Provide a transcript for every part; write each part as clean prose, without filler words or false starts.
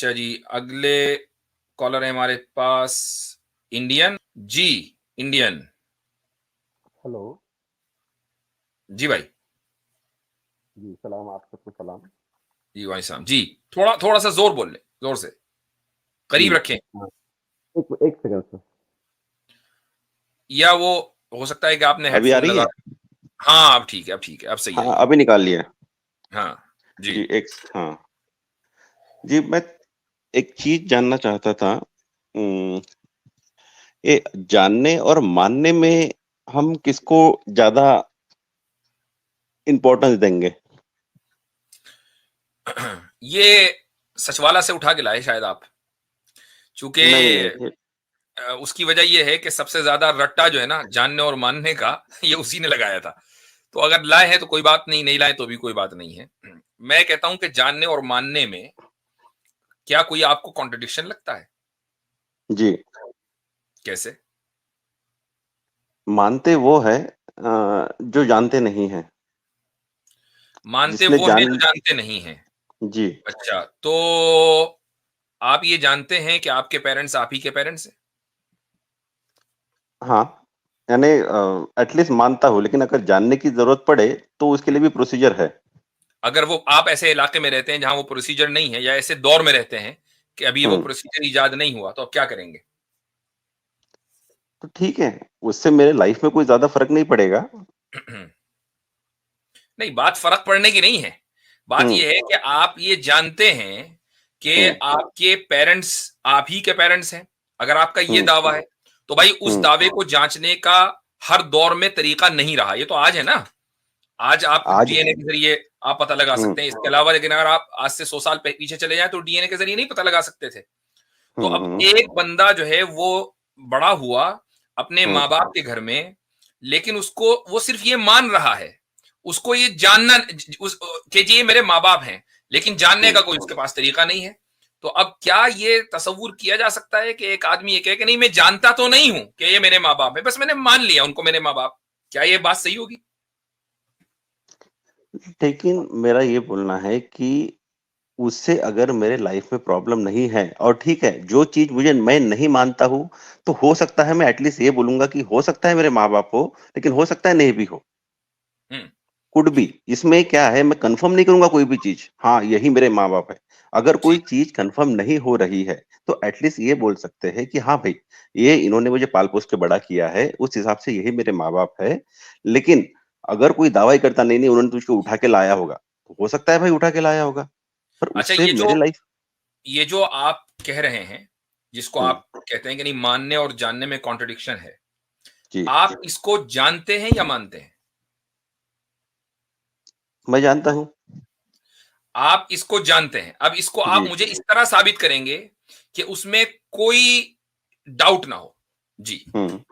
अच्छा जी, अगले कॉलर है हमारे पास इंडियन जी। इंडियन हेलो जी भाई। जी, सलाम, आप सबको सलाम। जी भाई साहब जी, थोड़ा थोड़ा सा जोर बोल ले, जोर से, जी, करीब रखें। हाँ, एक एक सेकंड सर। या वो हो सकता है कि आपने अभी आ हेडफोन रही लगा। है? हाँ अब ठीक है, अब ठीक है, अब सही आई हाँ, है। अभी निकाल लिया। हाँ जी। जी, हाँ जी, मैं एक चीज जानना चाहता था। ये जानने और मानने में हम किसको ज्यादा इम्पोर्टेंस देंगे? ये सचवाला से उठा के लाए शायद आप, चूंकि नहीं नहीं। उसकी वजह ये है कि सबसे ज्यादा रट्टा जो है ना जानने और मानने का ये उसी ने लगाया था। तो अगर लाए हैं तो कोई बात नहीं, नहीं लाए तो भी कोई बात नहीं है। मैं कहता हूं कि जानने और मानने में क्या कोई आपको कॉन्ट्रडिक्शन लगता है? जी, कैसे? मानते वो है जो जानते नहीं है। मानते जिसने वो हैं जो जान जानते नहीं हैं। जी, अच्छा, तो आप ये जानते हैं कि आपके पेरेंट्स आप ही के पेरेंट्स हैं? हाँ, यानी एटलीस्ट मानता हूँ, लेकिन अगर जानने की जरूरत पड़े तो उसके लिए भी प्रोसीजर है। अगर वो आप ऐसे इलाके में रहते हैं जहां वो प्रोसीजर नहीं है, या ऐसे दौर में रहते हैं कि अभी वो हम्म प्रोसीजर इजाद नहीं हुआ, तो आप क्या करेंगे? तो ठीक है, उससे मेरे लाइफ में कोई ज्यादा फर्क नहीं पड़ेगा। नहीं, बात फर्क पड़ने की नहीं है। बात हम्म यह है कि आप ये जानते हैं कि हम्म आपके पेरेंट्स आप ही के पेरेंट्स हैं। अगर आपका ये हम्म दावा है तो भाई उस हम्म दावे को जांचने का हर दौर में तरीका नहीं रहा। ये तो आज है ना, आज आप आज डीएनए के जरिए आप पता लगा हम्म सकते हैं। इसके अलावा लेकिन अगर आप आज से 100 साल पीछे चले जाएं तो डीएनए के जरिए नहीं पता लगा सकते थे। तो अब हम्म एक बंदा जो है वो बड़ा हुआ अपने हम्म माँ बाप के घर में, लेकिन उसको वो सिर्फ ये मान रहा है, उसको ये जानना कि जी ये मेरे माँ बाप हैं, लेकिन जानने हम्म का कोई उसके पास तरीका नहीं है। तो अब क्या ये तस्वुर किया जा सकता है कि एक आदमी ये कहे कि नहीं मैं जानता तो नहीं हूं कि ये मेरे माँ बाप है, बस मैंने मान लिया उनको मेरे माँ बाप? क्या ये बात सही होगी? लेकिन मेरा ये बोलना है कि उससे अगर मेरे लाइफ में प्रॉब्लम नहीं है, और ठीक है, जो चीज मुझे मैं नहीं मानता हूं, तो हो सकता है मैं एटलीस्ट ये बोलूंगा कि हो सकता है मेरे माँ बाप हो, लेकिन हो सकता है नहीं भी हो। हम्म। कुड भी, इसमें क्या है, मैं कंफर्म नहीं करूंगा कोई भी चीज, हाँ यही मेरे माँ बाप है। अगर कोई ठीक। चीज कंफर्म नहीं हो रही है तो एटलीस्ट ये बोल सकते हैं कि हाँ भाई, ये इन्होंने मुझे पाल पोस के बड़ा किया है, उस हिसाब से यही मेरे माँ बाप है। लेकिन अगर कोई दावा ही करता नहीं नहीं उन्होंने तुझको उठा के लाया होगा, तो हो सकता है भाई उठा के लाया होगा, पर अच्छा, उससे मेरे लाइफ। ये जो आप कह रहे हैं, जिसको हम्म आप कहते हैं कि नहीं मानने और जानने में कॉन्ट्रडिक्शन है, जी, आप इसको जानते हैं या मानते हैं? मैं जानता हूँ। आप इसको जानते हैं। अब इसको आप जी, मुझे इस तरह साबित करेंगे कि उसमें कोई डाउट ना हो जी, हम्म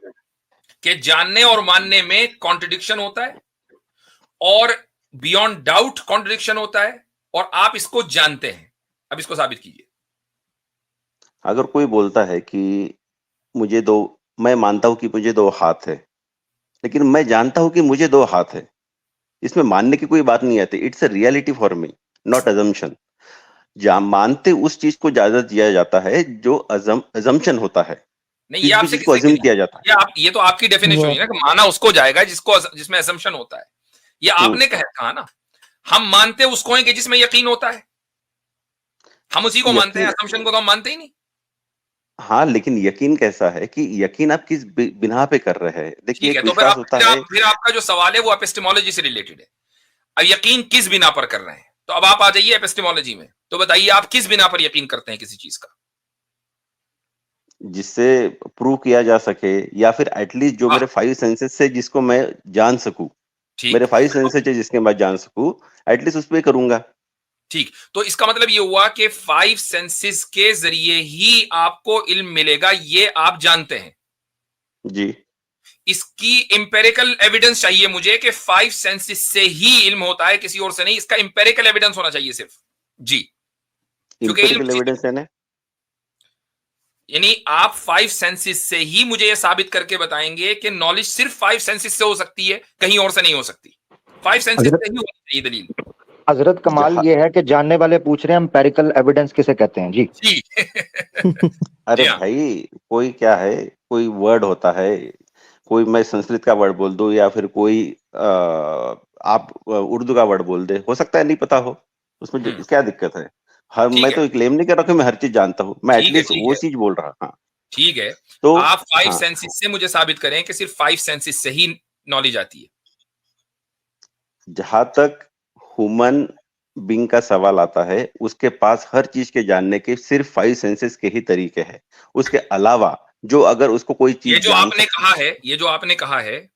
कि जानने और मानने में कॉन्ट्रडिक्शन होता है, और बियॉन्ड डाउट कॉन्ट्रडिक्शन होता है, और आप इसको जानते हैं। अब इसको साबित कीजिए। अगर कोई बोलता है कि मुझे दो, मैं मानता हूं कि मुझे दो हाथ है, लेकिन मैं जानता हूं कि मुझे दो हाथ है, इसमें मानने की कोई बात नहीं आती। It's a reality for me, not assumption. मानते उस चीज को ज्यादा दिया जाता है जो अजम्पशन होता है, नहीं, ये किसी भी आपसे चीज को किसने अज्यूम कही? किया जाता ये तो आपकी डेफिनेशन हुई ना कि माना उसको जाएगा जिसको जिसमें असम्पशन होता है। ये है। आपने कहा ना। हम मानते उसको हैं कि जिसमें यकीन होता है। हम उसी को मानते हैं, यकीन, असम्पशन को तो हम मानते ही नहीं। हाँ, लेकिन यकीन कैसा है कि यकीन आप किस बिना पे कर रहे हैं? देखिए, ठीक है, एक तो फिर विश्वास होता है। फिर आपका जो सवाल है वो एपिस्टेमोलॉजी से रिलेटेड है। अब यकीन किस बिना पर कर रहे हैं, तो अब आप आ जाइए एपिस्टेमोलॉजी में, तो बताइए आप किस बिना पर यकीन करते हैं किसी चीज का? जिससे प्रूव किया जा सके, या फिर एटलीस्ट जो वाह, मेरे फाइव सेंसेस से जिसको मैं जान सकूं, ठीक। मेरे फाइव सेंसेस है जिसके मैं जान सकूं, एटलीस्ट उस पे करूंगा। ठीक, तो इसका मतलब ये हुआ कि 5 सेंसेस के जरिए ही आपको इल्म मिलेगा, ये आप जानते हैं। जी, इसकी इंपेरिकल एविडेंस चाहिए मुझे कि 5 सेंसेस से ही इल्म होता है, किसी और से नहीं। इसका इंपेरिकल एविडेंस होना चाहिए सिर्फ जी, क्योंकि इल्म इंपेरिकल एविडेंस है ना। यानी आप 5 सेंसेस से ही मुझे यह साबित करके बताएंगे कि नॉलेज सिर्फ 5 सेंसेस से हो सकती है, कहीं और से नहीं हो सकती। 5 सेंसेस अगर से ही होनी चाहिए दलील। हजरत कमाल जहाँ ये है कि जानने वाले पूछ रहे हैं एम्पेरिकल एविडेंस किसे कहते हैं जी। जी अरे जी हाँ भाई, कोई क्या है, कोई वर्ड होता है, कोई मैं संस्कृत का वर्ड बोल दूं या फिर कोई आप उर्दू का वर्ड बोल दे, हो सकता है नहीं पता हो, उसमें क्या दिक्कत है। ठीक मैं है तो क्लेम नहीं कर रहा कि मैं हर चीज जानता हूँ, मैं ठीक है एटलीस्ट ठीक वो है चीज बोल रहा। हाँ, ठीक है। तो आप फाइव हाँ, सेंसेस से मुझे साबित करें कि सिर्फ फाइव सेंसेस से ही नॉलेज आती है। जहां तक ह्यूमन बीइंग का सवाल आता है, उसके पास हर चीज के जानने के सिर्फ 5 सेंसेस के ही तरीके हैं। उसके अलावा जो अगर उसको कोई ये चीज जो जान आपने कहा है, ये जो आपने कहा है,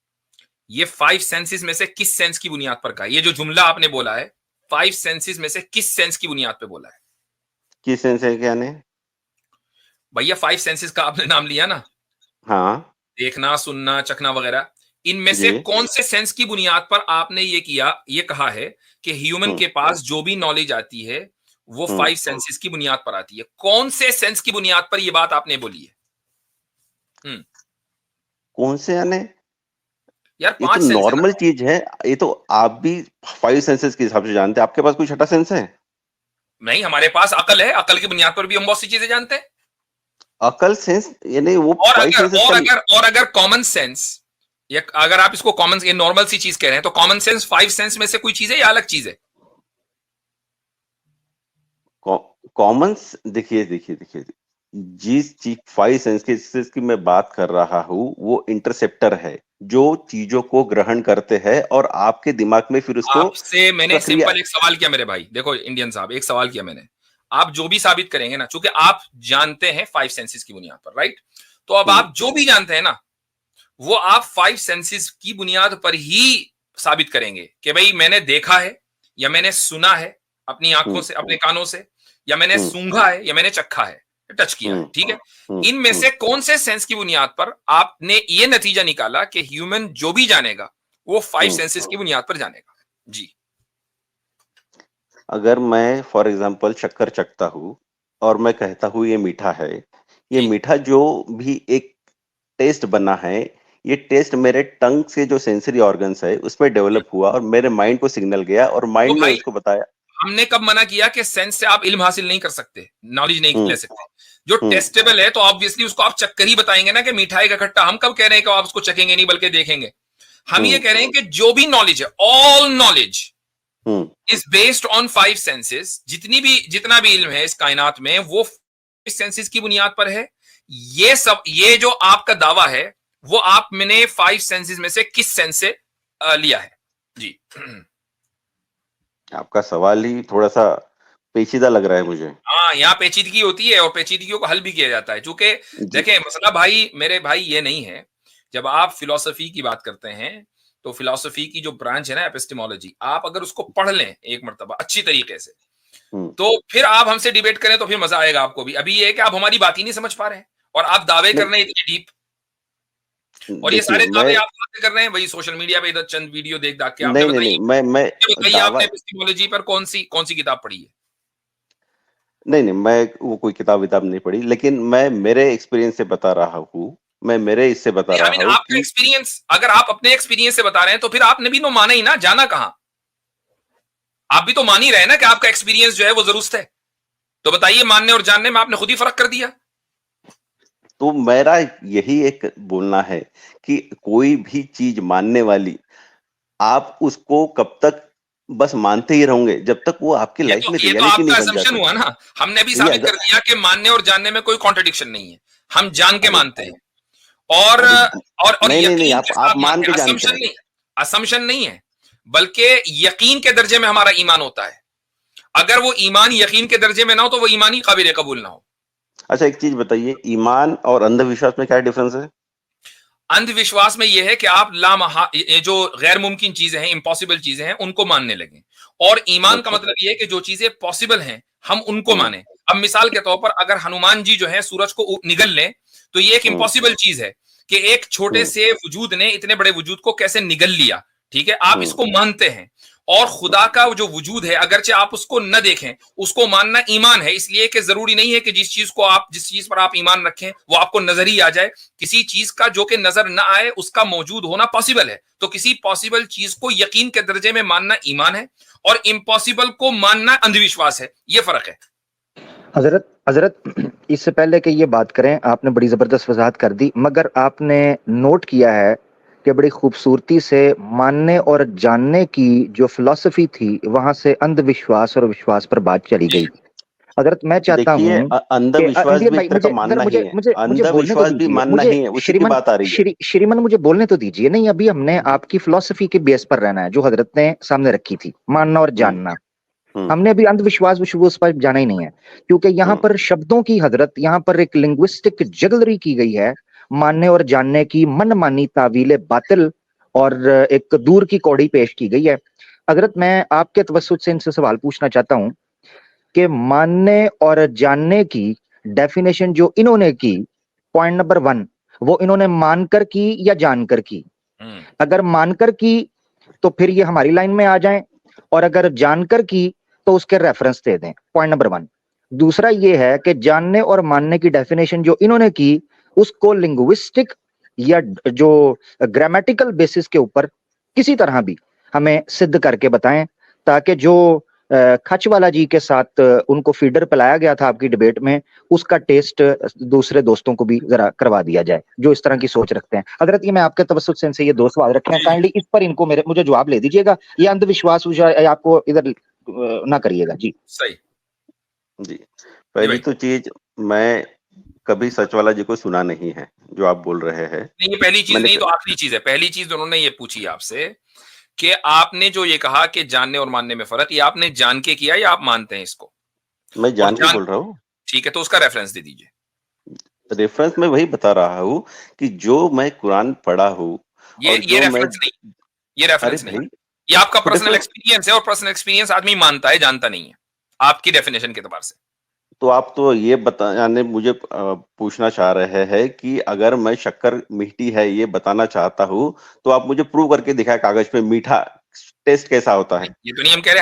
ये फाइव सेंसेस में से किस सेंस की बुनियाद पर कहा है? ये जो जुमला आपने बोला है, फाइव सेंसेस में से किस सेंस की बुनियाद पे बोला है? किस सेंस है क्या ने? भैया फाइव सेंसेस का आपने नाम लिया ना, हाँ देखना, सुनना, चखना वगैरह, इनमें से जी। कौन से सेंस की बुनियाद पर आपने ये कहा है कि ह्यूमन के पास जो भी नॉलेज आती है वो हम्म फाइव सेंसेस की बुनियाद पर आती है? कौन से सेंस की बुनियाद पर ये बात आपने बोली है? कौन से यानी? यार ये तो 5 सेंस है ना। नॉर्मल चीज है। ये तो आप भी 5 सेंसेस के हिसाब से जानते हैं। आपके पास कोई छठा सेंस है? नहीं, हमारे पास अकल है, अकल की बुनियाद पर भी हम बहुत सी चीजें जानते हैं। अकल सेंस यानी वो और 5 अगर सेंसेस और का। अगर और अगर कॉमन सेंस, या अगर आप इसको कॉमन, ये नॉर्मल सी चीज कह रहे हैं, तो कॉमन सेंस फाइव सेंस में से कोई चीज है या अलग चीज है? कॉमन, देखिए देखिए देखिए, जिस चीज 5 सेंसेस की मैं बात कर रहा हूँ वो इंटरसेप्टर है, जो चीजों को ग्रहण करते हैं और आपके दिमाग में फिर उसको आपसे मैंने प्रक्रिया। सिंपल एक सवाल किया मेरे भाई, देखो इंडियन साहब, एक सवाल किया मैंने। आप जो भी साबित करेंगे ना, चूंकि आप जानते हैं फाइव सेंसेस की बुनियाद पर, राइट? तो अब आप जो भी जानते हैं ना, वो आप फाइव सेंसेस की बुनियाद पर ही साबित करेंगे कि भाई मैंने देखा है, या मैंने सुना है अपनी आंखों से, अपने कानों से, या मैंने सूंघा है, या मैंने चखा है, टच किया है, ठीक है? इनमें से कौन से सेंस की बुनियाद पर आपने ये नतीजा निकाला कि ह्यूमन जो भी जानेगा वो फाइव सेंसेस की बुनियाद पर जानेगा? जी। अगर मैं फॉर एग्जांपल शक्कर चखता हूँ और मैं कहता हूँ ये मीठा है, ये जी। मीठा जो भी एक टेस्ट बना है, ये टेस्ट मेरे टंग से जो सेंसरी ऑर्गन्स है उसमें डेवलप हुआ और मेरे माइंड को सिग्नल गया और तो माइंड ने भाई उसको बताया। हमने कब मना किया कि सेंस से आप इल्म हासिल नहीं कर सकते, नॉलेज नहीं हम्म ले सकते? जो हम्म टेस्टेबल है तो ऑब्वियसली उसको आप चक्कर ही बताएंगे ना कि मिठाई का खट्टा। हम कब कह रहे हैं कि आप उसको चखेंगे नहीं बल्कि देखेंगे? हम ये कह रहे हैं कि जो भी नॉलेज है, all knowledge is based on five senses. जितना भी इल्म है इस कायनात में वो सेंसेस की बुनियाद पर है। ये जो आपका दावा है वो आप मैंने फाइव सेंसेस में से किस सेंस से लिया है? जी। आपका सवाल ही थोड़ा सा पेचीदा लग रहा है मुझे। हाँ, यहाँ पेचीदगी होती है और पेचीदगियों को हल भी किया जाता है, चूंकि जी। देखें मसला भाई, मेरे भाई, ये नहीं है। जब आप फिलोसफी की बात करते हैं तो फिलोसफी की जो ब्रांच है ना, एपिस्टेमोलॉजी, आप अगर उसको पढ़ लें एक मर्तबा अच्छी तरीके से, तो फिर आप हमसे डिबेट करें तो फिर मजा आएगा आपको भी। अभी ये है कि आप हमारी बात ही नहीं समझ पा रहे हैं और आप दावे कर रहे हैं इतने डीप, और ये देखिए सारे मैं दावे आप बातें कर रहे हैं वही सोशल मीडिया पे इधर चंद वीडियो देख दाख के। आपने नहीं नहीं बताइए, नहीं मैं बताइए दावा आपने एपिस्टेमोलॉजी पर कौन सी किताब पढ़ी है? नहीं नहीं, मैं वो कोई किताब नहीं पढ़ी, लेकिन मैं मेरे एक्सपीरियंस से बता रहा हूँ। मैं मेरे इससे बता आई रहा मीन हूँ आपका कि एक्सपीरियंस, अगर आप अपने एक्सपीरियंस से बता रहे हैं तो फिर आपने भी तो माना ही ना, जाना कहां? आप भी तो मान ही रहे ना कि आपका एक्सपीरियंस जो है वो दुरुस्त है। तो बताइए, मानने और जानने में आपने खुद ही फर्क कर दिया। तो मेरा यही एक बोलना है कि कोई भी चीज मानने वाली, आप उसको कब तक बस मानते ही रहोगे जब तक वो आपकी लाइफ में ये तो रियलिटी नहीं आपका बन असम्पशन जाती। हुआ ना। हमने भी ये साबित कर अगर दिया कि मानने और जानने में कोई कॉन्ट्रडिक्शन नहीं है, हम जान के अरे मानते हैं। और अरे और नहीं नहीं नहीं, यकीन के आप साथ मान मानते के हैं। जानते असम्पशन हैं। नहीं, असम्पशन नहीं है, बल्कि यकीन के दर्जे में हमारा ईमान होता है। अगर वो ईमान यकीन के दर्जे में ना हो तो वो ईमान ही काबिल कबूल ना हो। अच्छा एक चीज बताइए, ईमान और अंधविश्वास में क्या डिफरेंस है? अंधविश्वास में यह है कि आप ये जो गैर मुमकिन चीजें हैं, इम्पॉसिबल चीजें हैं, उनको मानने लगे। और ईमान का अच्छा। मतलब यह है कि जो चीजें पॉसिबल हैं हम उनको माने। अब मिसाल के तौर पर अगर हनुमान जी जो है सूरज को निगल लें, तो ये एक इम्पॉसिबल चीज है कि एक छोटे से वजूद ने इतने बड़े वजूद को कैसे निगल लिया। ठीक है, आप इसको मानते हैं। और खुदा का जो वजूद है अगरचे आप उसको न देखें, उसको मानना ईमान है, इसलिए कि जरूरी नहीं है कि जिस चीज पर आप ईमान रखें वो आपको नजर ही आ जाए। किसी चीज का जो कि नजर न आए उसका मौजूद होना पॉसिबल है। तो किसी पॉसिबल चीज को यकीन के दर्जे में मानना ईमान है और इम्पॉसिबल को मानना अंधविश्वास है। ये फर्क है। हजरत इससे पहले कि ये बात करें, आपने बड़ी जबरदस्त वजाहत कर दी, मगर आपने नोट किया है कि बड़ी खूबसूरती से मानने और जानने की जो फिलॉसफी थी वहां से अंधविश्वास और विश्वास पर बात चली गई। हजरत मैं चाहता हूँ देखिए, अंधविश्वास भी एक तरह का मानना ही है, मुझे बोलने तो अंधविश्वास भी दीजिए, मानना ही है, उसी की बात आ रही है। श्रीमन मुझे बोलने तो दीजिए। नहीं, अभी हमने आपकी फिलॉसफी के बेस पर रहना है जो हजरत ने सामने रखी थी, मानना और जानना। हमने अभी अंधविश्वास विश्वास पर जाना ही नहीं है, क्योंकि यहाँ पर शब्दों की हजरत, यहाँ पर एक लिंग्विस्टिक जगलरी की गई है मानने और जानने की, मनमानी तावीले बातिल और एक दूर की कौड़ी पेश की गई है। हजरत मैं आपके तवस्सुत से इनसे सवाल पूछना चाहता हूं कि मानने और जानने की डेफिनेशन जो इन्होंने की, पॉइंट नंबर 1, वो इन्होंने मानकर की या जानकर की? अगर मानकर की तो फिर ये हमारी लाइन में आ जाएं, और अगर जानकर की तो उसके रेफरेंस दे दें। Point number 1। दूसरा ये है कि जानने और मानने की डेफिनेशन जो इन्होंने की उसको लिंग्विस्टिक या जो ग्रामेटिकल बेसिस के ऊपर किसी तरह भी हमें सिद्ध करके बताएं, ताकि जो खचवाला जी के साथ उनको फीडर पिलाया गया था आपकी डिबेट में, उसका टेस्ट दूसरे दोस्तों को भी जरा करवा दिया जाए जो इस तरह की सोच रखते हैं। हजरत ये मैं आपके तवस्सुत से ये 2 सवाल रखे हैं, काइंडली इस पर इनको मुझे जवाब ले दीजिएगा। ये अंधविश्वास आपको इधर ना करिएगा जी। सही जी। पहली तो चीज, मैं कभी सचवाला जी को सुना नहीं है जो आप बोल रहे हैं। नहीं, ये पहली चीज नहीं तो आखिरी चीज है। पहली चीज उन्होंने ये पूछी आपसे कि आपने जो ये कहा कि जानने और मानने में फर्क, ये आपने जान के किया या आप मानते हैं इसको? मैं जान के बोल रहा हूँ। ठीक है, तो उसका रेफरेंस दे दीजिए। रेफरेंस मैं वही बता रहा हूँ कि जो मैं कुरान पढ़ा हूँ, ये रेफरेंस नहीं, ये रेफरेंस नहीं, ये आपका पर्सनल एक्सपीरियंस है, और पर्सनल एक्सपीरियंस आदमी मानता है, जानता नहीं है, आपकी डेफिनेशन के एतबार से। तो आप तो ये बताने मुझे पूछना चाह रहे हैं कि अगर मैं शक्कर मीठी है ये बताना चाहता हूँ तो आप मुझे प्रूव करके दिखाए कागज पे मीठा टेस्ट कैसा होता है। ये तो नहीं हम कह रहे,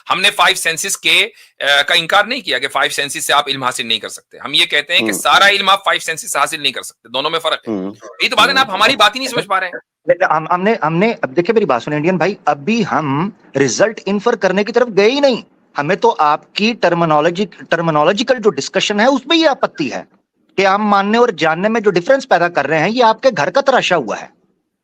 हमने 5 सेंसेस के का इंकार नहीं किया कि 5 सेंसेस से आप इल्म हासिल नहीं कर सकते। हम ये कहते हैं कि सारा इल्म आप 5 सेंसेस से हासिल नहीं कर सकते, दोनों में फर्क है। यही तो बात है ना, आप हमारी बात ही नहीं समझ पा रहे हैं। हमने अब देखिए मेरी बात सुनिए इंडियन भाई, अभी हम रिजल्ट इन्फर करने की तरफ गए ही नहीं। हमें तो आपकी टर्मिनोलॉजिकल जो डिस्कशन है उसमें ये आपत्ति है कि आप मानने और जानने में जो डिफरेंस पैदा कर रहे हैं ये आपके घर का तराशा हुआ है,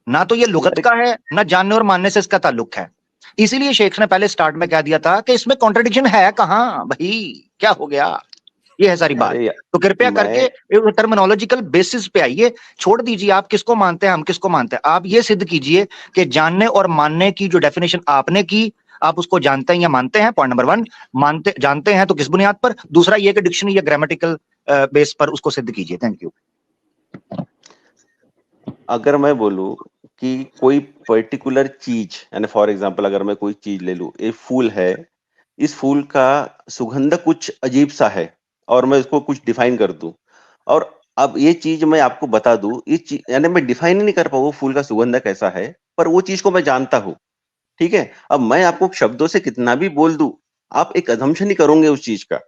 ना तो ये लुगत का है, ना जानने और मानने से इसका ताल्लुक है। इसीलिए शेख ने पहले स्टार्ट में कह दिया था कि इसमें कॉन्ट्रडिक्शन है कहाँ भाई, क्या हो गया, ये है सारी बात। तो कृपया करके टर्मिनोलॉजिकल बेसिस पे आइए, छोड़ दीजिए आप किसको मानते हैं हम किसको मानते हैं। आप ये सिद्ध कीजिए कि जानने और मानने की जो डेफिनेशन आपने की, आप उसको जानते हैं या मानते हैं। पॉइंट नंबर 1, जानते हैं तो किस बुनियाद पर? दूसरा ये कि डिक्शनरी या ग्रामेटिकल बेस पर उसको सिद्ध कीजिए। Thank you. अगर मैं बोलूं कि कोई पर्टिकुलर चीज, यानी फॉर एग्जांपल अगर मैं कोई चीज ले लूं, एक फूल है, इस फूल का सुगंध कुछ अजीब सा है और मैं इसको कुछ डिफाइन कर दूं, और अब ये चीज मैं आपको बता दूं, इस चीज यानी मैं डिफाइन ही नहीं कर पाऊँ फूल का सुगंध कैसा है, पर वो चीज को मैं जानता हूं, ठीक है। अब मैं आपको शब्दों से कितना भी बोल दूं, आप एक अजम्पशन ही करोगे उस चीज का,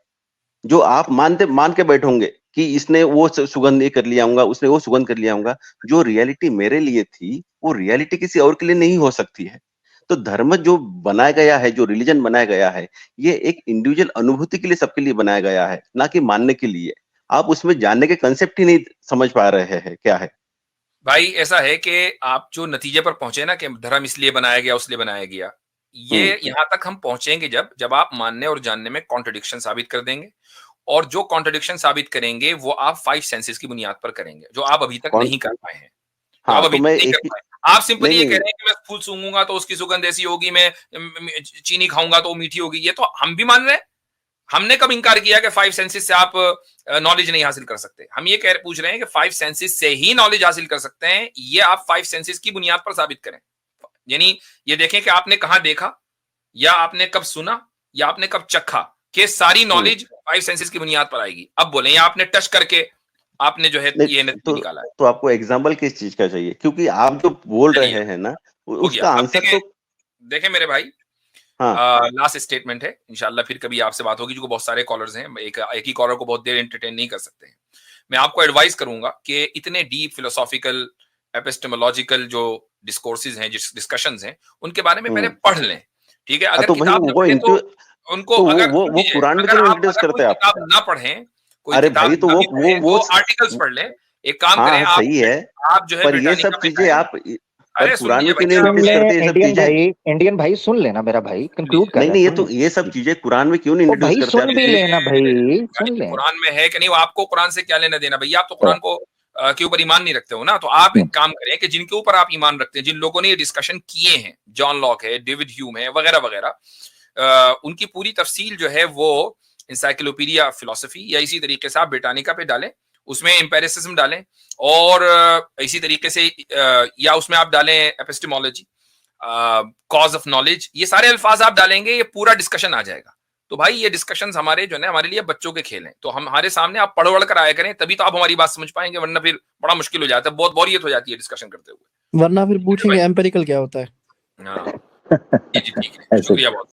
जो आप मान के बैठोगे कि इसने वो सुगंध ये कर लिया होगा, उसने वो सुगंध कर लिया होगा। जो रियलिटी मेरे लिए थी वो रियलिटी किसी और के लिए नहीं हो सकती है। तो धर्म जो बनाया गया है, जो रिलीजन बनाया गया है, ये एक इंडिविजुअल अनुभूति के लिए सबके लिए बनाया गया है, ना कि मानने के लिए। आप उसमें जानने के कंसेप्ट ही नहीं समझ पा रहे हैं क्या है। भाई ऐसा है कि आप जो नतीजे पर पहुंचे ना कि धर्म इसलिए बनाया गया उसलिए बनाया गया, ये यहां तक हम पहुंचेंगे जब आप मानने और जानने में कॉन्ट्रडिक्शन साबित कर देंगे, और जो कॉन्ट्रडिक्शन साबित करेंगे वो आप 5 सेंसेस की बुनियाद पर करेंगे, जो आप अभी तक नहीं कर पाए हैं। हाँ, आप अभी तो मैं नहीं कर पाए। आप सिंपली ये कह रहे हैं कि मैं फूल सूंघूंगा तो उसकी सुगंध ऐसी होगी, मैं चीनी खाऊंगा तो वो मीठी होगी। ये तो हम भी मान रहे हैं। हमने कब इंकार किया कि 5 सेंसेस से आप नॉलेज नहीं हासिल कर सकते? हम ये पूछ रहे हैं कि 5 सेंसेस से ही नॉलेज हासिल कर सकते हैं, ये आप 5 सेंसेस की बुनियाद पर साबित करें। यानी ये देखें कि आपने कहां देखा, या आपने कब सुना, या आपने कब चखा, कि सारी नॉलेज 5 सेंसेस की बुनियाद पर आएगी। अब बोले या आपने टच करके आपने जो है ये निकाला है। तो आपको एग्जाम्पल किस चीज का चाहिए? क्योंकि आप जो बोल रहे हैं ना, उसका आंसर तो देखें मेरे भाई, हाँ लास्ट स्टेटमेंट है, इंशाल्लाह फिर कभी आपसे बात होगी, जो बहुत सारे कॉलर्स हैं, एक ही कॉलर को बहुत देर एंटरटेन नहीं कर सकते हैं। मैं आपको एडवाइस करूंगा कि इतने डीप फिलोसॉफिकल एपिस्टेमोलॉजिकल जो डिस्कोर्सेज हैं, डिस्कशंस हैं, उनके बारे में पहले पढ़ लें, ठीक है। अगर तो भाई किताब ना वो पढ़ें तो उनको, तो अगर वो सुनिए, कुरान में अगर क्यों आप इंट्रोड्यूस अगर करते कोई हैं आप? किताब ना पढ़ें, कोई अरे किताब भाई तो ना भी पढ़ें, वो तो आर्टिकल्स पढ़ लें। एक काम हाँ करें, सही है, आप जो है पर ये ब्रिटानिका सब पे चीजें जाएं। आप पर अरे कुरान सुनिए में क्यों नहीं भैया, इंट्रोड्यूस सुन ले करते ये सब चीजें? इंडियन भाई सुन लेना मेरा भाई, कंक्लूड कर नहीं रहे नहीं, हैं, सुन ले। ये सब चीजें कुरान में क्यों नहीं ओ इंट्रोड्यूस भाई करते आप? सुन भी लेना भाई, सुन ले। कुरान में है कि नहीं, वो आपको कुरान से क्या लेना देना भैया? आप तो कुरान को के ऊपर ईमान नहीं रखते हो ना। तो आप एक काम करें कि जिनके ऊपर आप ईमान रखते हैं, जिन लोगों ने ये डिस्कशन किए हैं, जॉन लॉक है, डेविड ह्यूम है, वगैरह वगैरह, उनकी पूरी तफसील जो है वो इंसाइक्लोपीडिया फिलोसफी या इसी तरीके से आप ब्रिटानिका पे डालें, उसमें एम्पेरिसिज्म डालें, और इसी तरीके से या उसमें आप डालें एपिस्टेमोलॉजी, कॉज ऑफ नॉलेज, ये सारे अल्फाज आप डालेंगे, ये पूरा डिस्कशन आ जाएगा। तो भाई ये डिस्कशंस हमारे जो है हमारे लिए बच्चों के खेल हैं, तो हम हमारे सामने आप पढ़ वढ़ कर आया करें, तभी तो आप हमारी बात समझ पाएंगे, वरना फिर बड़ा मुश्किल हो जाता है, बहुत बोरियत हो जाती है डिस्कशन करते हुए, वरना फिर पूछेंगे एम्पेरिकल क्या होता है। हाँ जी ठीक है, शुक्रिया बहुत।